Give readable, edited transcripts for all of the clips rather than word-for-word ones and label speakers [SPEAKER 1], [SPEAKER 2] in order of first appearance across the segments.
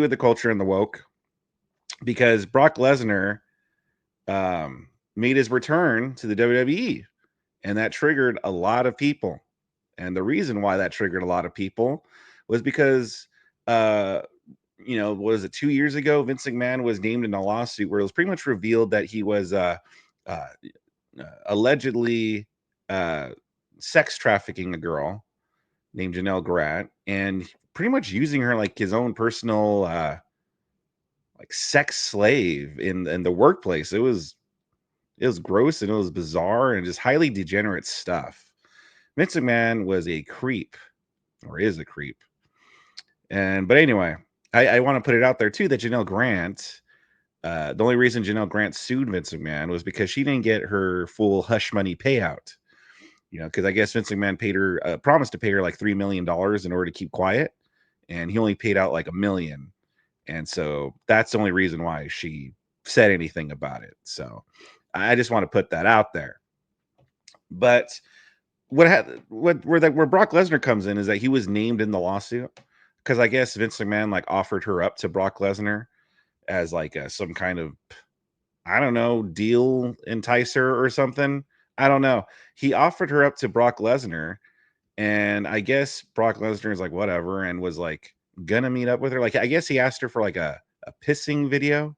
[SPEAKER 1] with the culture and the woke because Brock Lesnar made his return to the WWE, and that triggered a lot of people. And the reason why that triggered a lot of people was because, uh, what is it, 2 years ago, Vince McMahon was named in a lawsuit where it was pretty much revealed that he was uh, allegedly uh, sex trafficking a girl named Janelle Garat and pretty much using her like his own personal like sex slave in the workplace. It was gross and it was bizarre and just highly degenerate stuff. Vince McMahon was a creep, or is a creep. But anyway, I want to put it out there too that Janelle Grant, the only reason Janelle Grant sued Vince McMahon was because she didn't get her full hush money payout. Because I guess Vince McMahon paid her, promised to pay her like $3 million in order to keep quiet, and he only paid out like $1 million, and so that's the only reason why she said anything about it. So I just want to put that out there. But where Brock Lesnar comes in is that he was named in the lawsuit because I guess Vince McMahon like offered her up to Brock Lesnar as like some kind of, I don't know, deal enticer or something. I don't know. He offered her up to Brock Lesnar, and I guess Brock Lesnar is like whatever and was like gonna meet up with her. Like I guess he asked her for like a pissing video.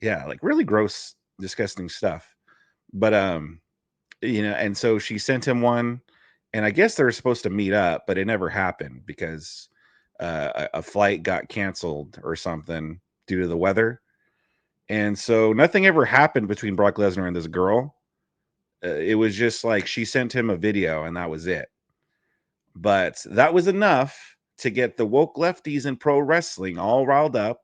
[SPEAKER 1] Yeah, like really gross, disgusting stuff. But and so she sent him one, and I guess they were supposed to meet up, but it never happened because a flight got canceled or something due to the weather, and so nothing ever happened between Brock Lesnar and this girl. It was just like she sent him a video, and that was it. But that was enough to get the woke lefties in pro wrestling all riled up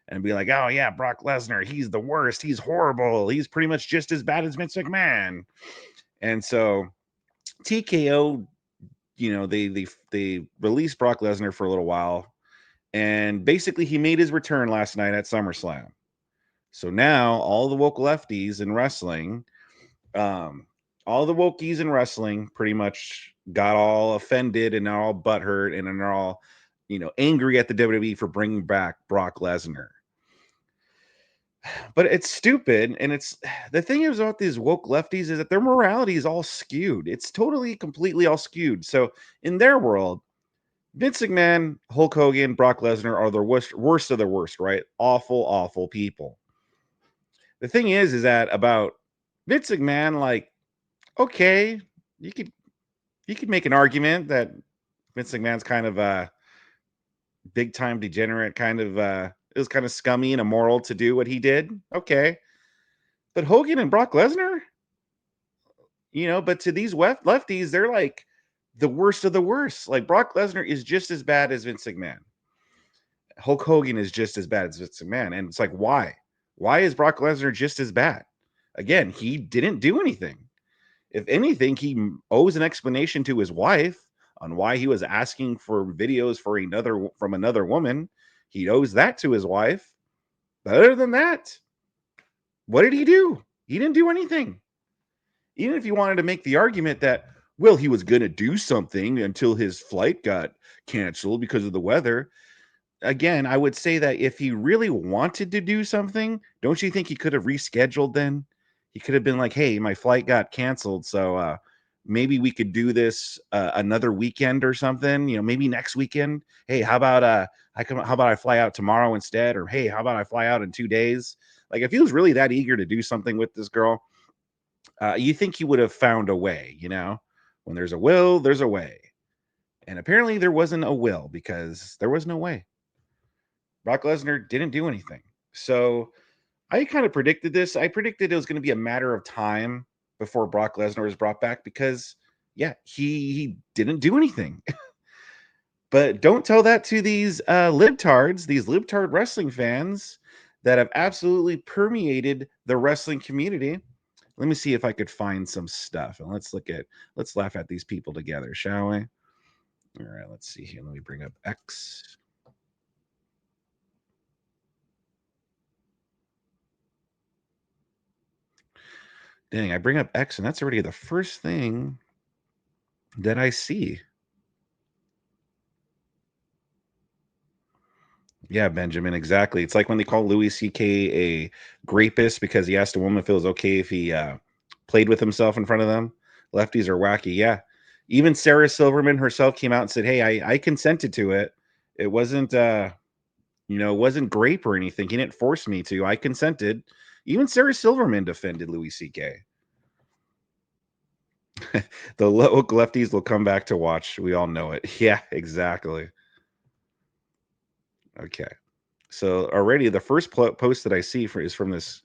[SPEAKER 1] and be like, "Oh yeah, Brock Lesnar, he's the worst. He's horrible. He's pretty much just as bad as Vince McMahon." And so TKO, they released Brock Lesnar for a little while, and basically he made his return last night at SummerSlam. So now all the woke lefties in wrestling, um, all the wokies in wrestling, pretty much got all offended and all butthurt and are all, angry at the WWE for bringing back Brock Lesnar. But it's stupid, and it's the thing is about these woke lefties is that their morality is all skewed. It's totally, completely all skewed. So in their world, Vince McMahon, Hulk Hogan, Brock Lesnar are the worst of the worst, right? Awful, awful people. The thing is that about Vince McMahon, like, okay, you could make an argument that Vince McMahon's kind of a big time degenerate, kind of it was kind of scummy and immoral to do what he did. Okay. But Hogan and Brock Lesnar, but to these lefties, they're like the worst of the worst. Like Brock Lesnar is just as bad as Vince McMahon. Hulk Hogan is just as bad as Vince McMahon. And it's like, why? Why is Brock Lesnar just as bad? Again, he didn't do anything. If anything, he owes an explanation to his wife on why he was asking for videos from another woman. He owes that to his wife. But other than that, what did he do? He didn't do anything. Even if you wanted to make the argument that, well, he was going to do something until his flight got canceled because of the weather. Again, I would say that if he really wanted to do something, don't you think he could have rescheduled then? He could have been like, "Hey, my flight got canceled, so maybe we could do this another weekend or something. Maybe next weekend. Hey, how about I fly out tomorrow instead? Or hey, how about I fly out in 2 days?" Like, if he was really that eager to do something with this girl, you think he would have found a way. When there's a will, there's a way, and apparently there wasn't a will because there was no way. Brock Lesnar didn't do anything. So I kind of predicted this. I predicted it was going to be a matter of time before Brock Lesnar was brought back because, yeah, he didn't do anything. But don't tell that to these libtards, these libtard wrestling fans that have absolutely permeated the wrestling community. Let me see if I could find some stuff, and let's laugh at these people together, shall we? All right, let's see here. Let me bring up X. Dang, I bring up X, and that's already the first thing that I see. Yeah, Benjamin, exactly. It's like when they call Louis C.K. a rapist because he asked a woman if it was okay if he played with himself in front of them. Lefties are wacky. Yeah. Even Sarah Silverman herself came out and said, "Hey, I consented to it. It wasn't, it wasn't grape or anything. He didn't force me to. I consented." Even Sarah Silverman defended Louis C.K. The woke lefties will come back to watch. We all know it. Yeah, exactly. Okay. So already the first post that I see is from this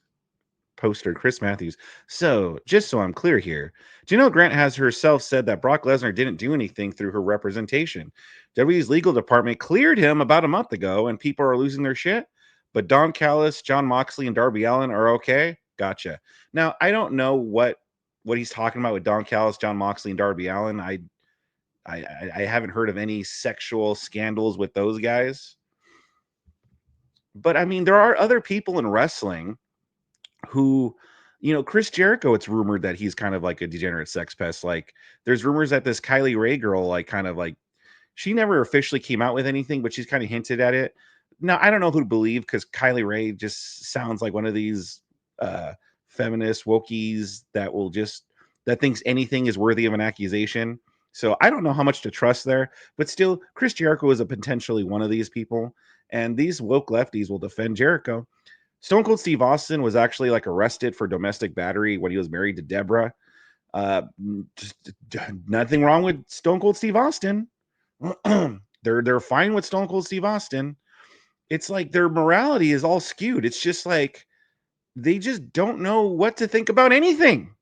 [SPEAKER 1] poster, Chris Matthews. So, just so I'm clear here, Janelle Grant has herself said that Brock Lesnar didn't do anything through her representation. WWE's legal department cleared him about a month ago, and people are losing their shit. But Don Callis, John Moxley, and Darby Allin are okay. Gotcha. Now, I don't know what he's talking about with Don Callis, John Moxley, and Darby Allin. I haven't heard of any sexual scandals with those guys. But I mean, there are other people in wrestling who, Chris Jericho, it's rumored that he's kind of like a degenerate sex pest. Like, there's rumors that this Kylie Ray girl, like, kind of like, she never officially came out with anything, but she's kind of hinted at it. Now, I don't know who to believe because Kylie Ray just sounds like one of these uh, feminist wokies that thinks anything is worthy of an accusation. So I don't know how much to trust there, but still, Chris Jericho is a potentially one of these people, and these woke lefties will defend Jericho. Stone Cold Steve Austin was actually like arrested for domestic battery when he was married to Deborah. Just nothing wrong with Stone Cold Steve Austin. They're fine with Stone Cold Steve Austin. It's like their morality is all skewed. It's just like they just don't know what to think about anything.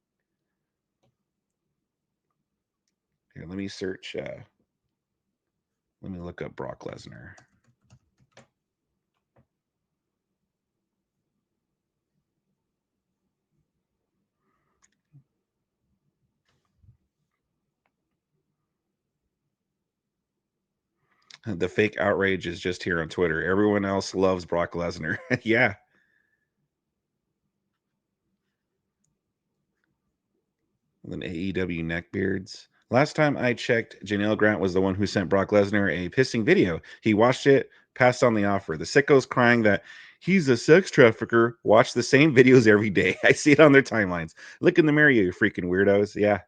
[SPEAKER 1] Here, let me search. Let me look up Brock Lesnar. The fake outrage is just here on Twitter. Everyone else loves Brock Lesnar. Yeah. Then AEW neckbeards. Last time I checked, Janelle Grant was the one who sent Brock Lesnar a pissing video. He watched it, passed on the offer. The sickos crying that he's a sex trafficker watch the same videos every day. I see it on their timelines. Look in the mirror, you freaking weirdos. Yeah.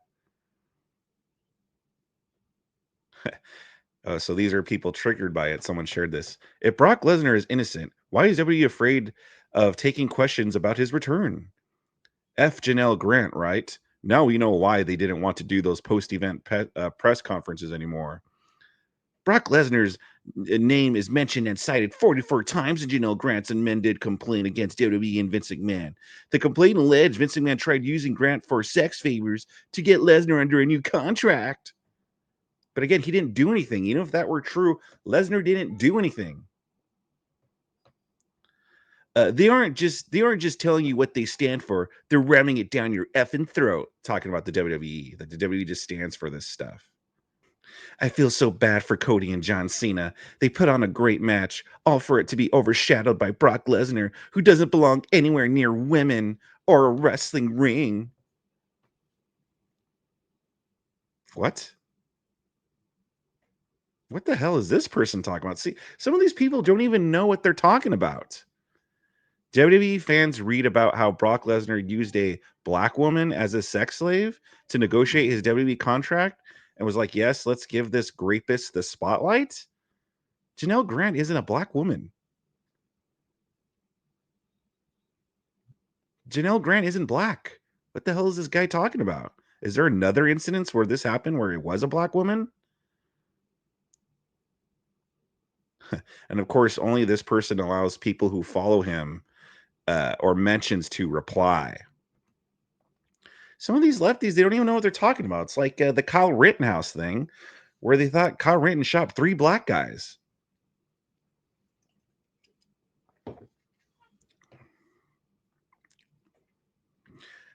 [SPEAKER 1] So these are people triggered by it. Someone shared this. If Brock Lesnar is innocent, why is everybody afraid of taking questions about his return? F. Janelle Grant, right? Now we know why they didn't want to do those post-event press conferences anymore. Brock Lesnar's name is mentioned and cited 44 times in Janelle Grant's amended complaint against WWE and Vince McMahon. The complaint alleged Vince McMahon tried using Grant for sex favors to get Lesnar under a new contract. But again, he didn't do anything. If that were true, Lesnar didn't do anything. They aren't just telling you what they stand for. They're ramming it down your effing throat. Talking about the WWE, that the WWE just stands for this stuff. I feel so bad for Cody and John Cena. They put on a great match, all for it to be overshadowed by Brock Lesnar, who doesn't belong anywhere near women or a wrestling ring. What? What the hell is this person talking about? See, some of these people don't even know what they're talking about. WWE fans read about how Brock Lesnar used a black woman as a sex slave to negotiate his WWE contract and was like, yes, let's give this rapist the spotlight. Janelle Grant isn't a black woman. Janelle Grant isn't black. What the hell is this guy talking about? Is there another incident where this happened where it was a black woman? And of course, only this person allows people who follow him or mentions to reply. Some of these lefties, they don't even know what they're talking about. It's like the Kyle Rittenhouse thing where they thought Kyle Rittenhouse shot 3 black guys.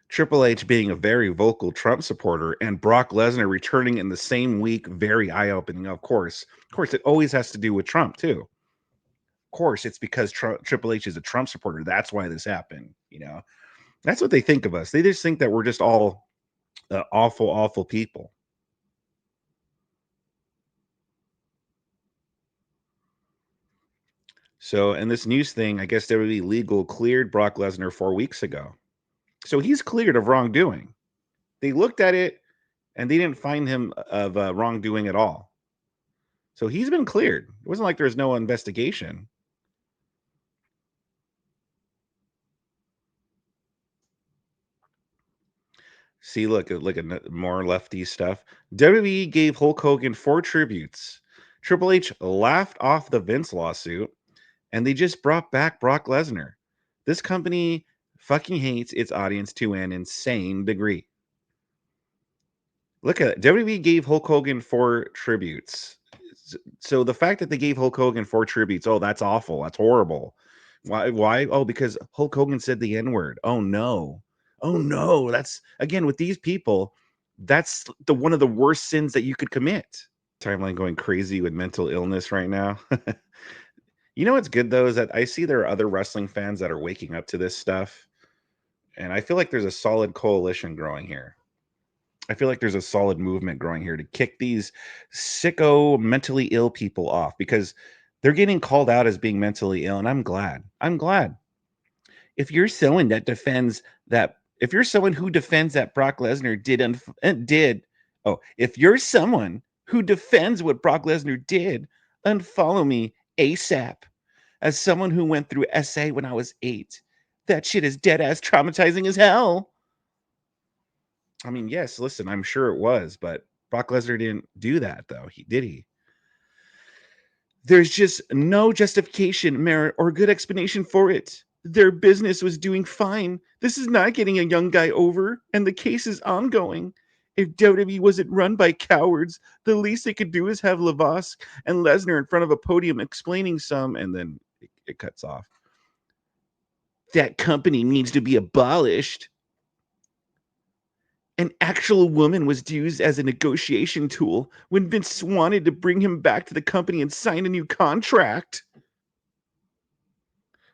[SPEAKER 1] Triple H being a very vocal Trump supporter and Brock Lesnar returning in the same week, very eye-opening. Of course, it always has to do with Trump too. Of course, it's because Triple H is a Trump supporter. That's why this happened. That's what they think of us. They just think that we're just all awful, awful people. So, in this news thing, I guess WWE Legal cleared Brock Lesnar 4 weeks ago. So he's cleared of wrongdoing. They looked at it and they didn't find him of wrongdoing at all. So he's been cleared. It wasn't like there's no investigation. See, look at more lefty stuff. WWE gave Hulk Hogan 4 tributes. Triple H laughed off the Vince lawsuit, and they just brought back Brock Lesnar. This company fucking hates its audience to an insane degree. Look at it. WWE gave Hulk Hogan 4 tributes. So the fact that they gave Hulk Hogan 4 tributes, oh, that's awful. That's horrible. Why? Oh, because Hulk Hogan said the N-word. Oh no. Oh no. That's again with these people, that's the one of the worst sins that you could commit. Timeline going crazy with mental illness right now. You know what's good though is that I see there are other wrestling fans that are waking up to this stuff. And I feel like there's a solid coalition growing here. I feel like there's a solid movement growing here to kick these sicko, mentally ill people off because they're getting called out as being mentally ill. And I'm glad. I'm glad. If you're someone that defends that, if you're someone who defends that Brock Lesnar if you're someone who defends what Brock Lesnar did, unfollow me ASAP. As someone who went through SA when I was 8, that shit is dead ass traumatizing as hell. I mean, yes, listen, I'm sure it was, but Brock Lesnar didn't do that, though. Did he? There's just no justification, merit, or good explanation for it. Their business was doing fine. This is not getting a young guy over, and the case is ongoing. If WWE wasn't run by cowards, the least they could do is have Lavos and Lesnar in front of a podium explaining some, and then it cuts off. That company needs to be abolished. An actual woman was used as a negotiation tool when Vince wanted to bring him back to the company and sign a new contract.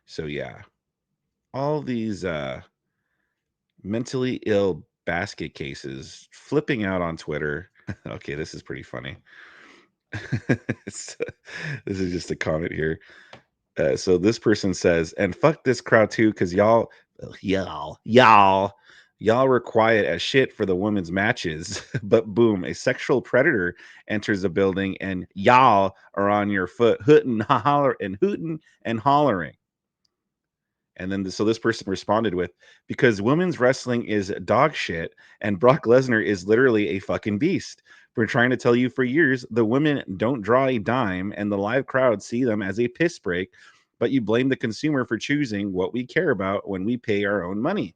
[SPEAKER 1] So yeah, all these mentally ill basket cases flipping out on Twitter. Okay, this is pretty funny. This is just a comment here. So this person says, and fuck this crowd too, because y'all were quiet as shit for the women's matches. But boom, a sexual predator enters the building, and y'all are on your foot, hooting and hollering. And then so this person responded with, because women's wrestling is dog shit, and Brock Lesnar is literally a fucking beast. We're trying to tell you for years, the women don't draw a dime, and the live crowd see them as a piss break, but you blame the consumer for choosing what we care about when we pay our own money.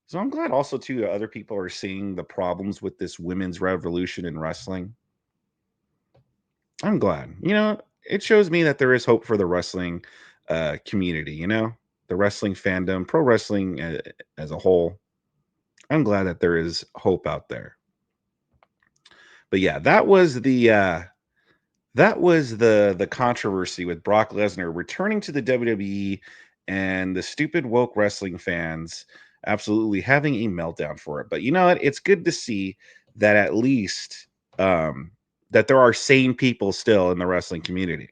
[SPEAKER 1] So I'm glad also too that other people are seeing the problems with this women's revolution in wrestling. I'm glad. It shows me that there is hope for the wrestling community, the wrestling fandom, pro wrestling as a whole. I'm glad that there is hope out there. But yeah, that was the controversy with Brock Lesnar returning to the WWE and the stupid woke wrestling fans absolutely having a meltdown for it. But you know what? It's good to see that at least that there are sane people still in the wrestling community.